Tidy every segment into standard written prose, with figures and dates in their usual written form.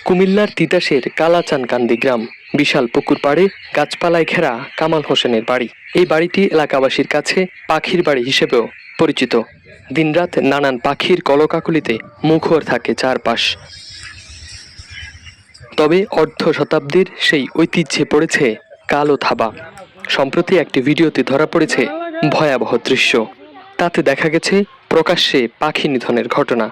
কুমিল্লার তিতাসের কালাচানকান্দি গ্রাম। বিশাল পুকুর পাড়ে গাছপালায় ঘেরা কামাল হোসেনের বাড়ি। এই বাড়িটি এলাকাবাসীর কাছে পাখির বাড়ি হিসেবেও পরিচিত। দিনরাত নানান পাখির কলকাকলিতে মুখর থাকে চারপাশ। তবে অর্ধ শতাব্দীর সেই ঐতিহ্যে পড়েছে কালো থাবা। সম্প্রতি একটি ভিডিওতে ধরা পড়েছে ভয়াবহ দৃশ্য। তাতে দেখা গেছে প্রকাশ্যে পাখি নিধনের ঘটনা।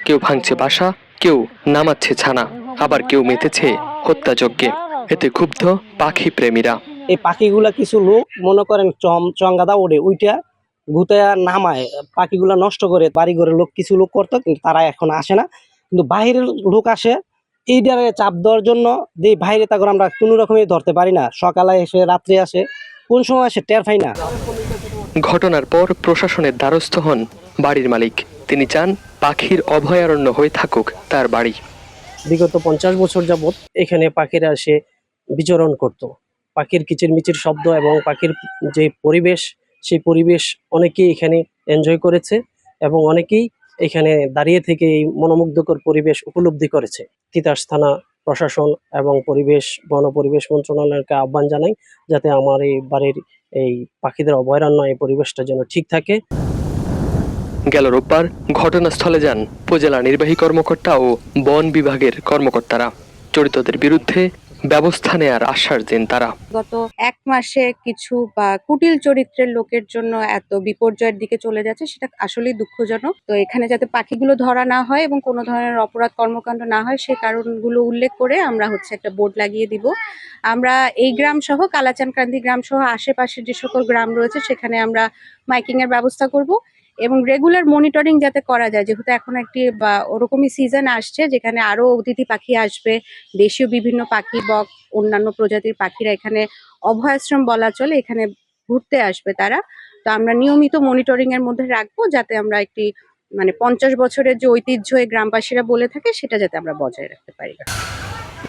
কেউ ভাঙছে বাসা, কেউ নামাচ্ছে ছানা, আবার কেউ মেতেছে হত্যাযজ্ঞে। এতে ক্ষুব্ধ পাখি প্রেমীরা। এই পাখিগুলা কিছু লোক মনে করেন চঙ্গাদা ওড়ে উইটা গুতায়া নামায় পাখিগুলা নষ্ট করে বাড়ি ঘরের লোক কিছু লোক করতো, কিন্তু তারা এখন আসে না। কিন্তু বাইরের লোক আসে এইটারে চাপ দেওয়ার জন্য। যে বাইরে তা করে আমরা কোনো রকমই ধরতে পারি না। সকালে এসে রাত্রে আসে, কোন সময় আসে টের পাই না। ঘটনার পর প্রশাসনের দ্বারস্থ হন বাড়ির মালিক। তিনি চান পাখির অভয়ারণ্য হয়ে থাকুক তার বাড়ি। বিগত 50 বছর যাবৎ এখানে পাখিরা এসে বিচরণ করত। পাখির কিচিরমিচির শব্দ এবং পাখির যে পরিবেশ, সেই পরিবেশ অনেকেই এখানে এনজয় করেছে এবং অনেকেই এখানে দাঁড়িয়ে থেকে এই মনোমুগ্ধকর পরিবেশ উপলব্ধি করেছে। তিতাস থানা প্রশাসন এবং বন পরিবেশ মন্ত্রণালয়কে আহ্বান জানাই যাতে আমার এই বাড়ির এই পাখিদের অভয়ারণ্য এই পরিবেশটা যেন ঠিক থাকে। গেল রোববার ঘটনাস্থলে যান উপজেলা নির্বাহী কর্মকর্তা ও বন বিভাগের কর্মকর্তারা। জড়িতদের বিরুদ্ধে ব্যবস্থা নেয়ার আশ্বাস দেন তারা। গত 1 মাসে কিছু বা কুটিল চরিত্রের লোকের জন্য এত বিপর্যয়ের দিকে চলে যাচ্ছে, সেটা আসলেই দুঃখজনক। তো এখানে যাতে পাখিগুলো ধরা না হয় এবং কোনো ধরনের অপরাধ কর্মকাণ্ড না হয়, সেই কারণগুলো উল্লেখ করে আমরা একটা বোর্ড লাগিয়ে দিব। আমরা এই গ্রাম সহ কালাচানকান্দি গ্রাম সহ আশেপাশের যে সকল গ্রাম রয়েছে সেখানে আমরা মাইকিং এর ব্যবস্থা করব এবং রেগুলার মনিটরিং যাতে করা যায়, যেহেতু এখন একটি বা ওরকমই সিজন আসছে যেখানে আরো অতিথি পাখি আসবে, দেশীয় বিভিন্ন পাখি, বক, অন্যান্য প্রজাতির পাখিরা এখানে অভয়াশ্রম বলা চলে, এখানে ঘুরতে আসবে তারা। তো আমরা নিয়মিত মনিটরিং এর মধ্যে রাখবো যাতে আমরা একটি 50 বছরের যে ঐতিহ্য এই গ্রামবাসীরা বলে থাকে সেটা যাতে আমরা বজায় রাখতে পারি।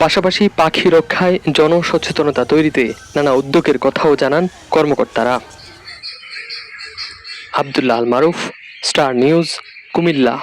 পাশাপাশি পাখি রক্ষায় জনসচেতনতা তৈরিতে নানা উদ্যোগের কথাও জানান কর্মকর্তারা। আব্দুল্লাহ আল মারুফ, স্টার নিউজ, কুমিল্লা।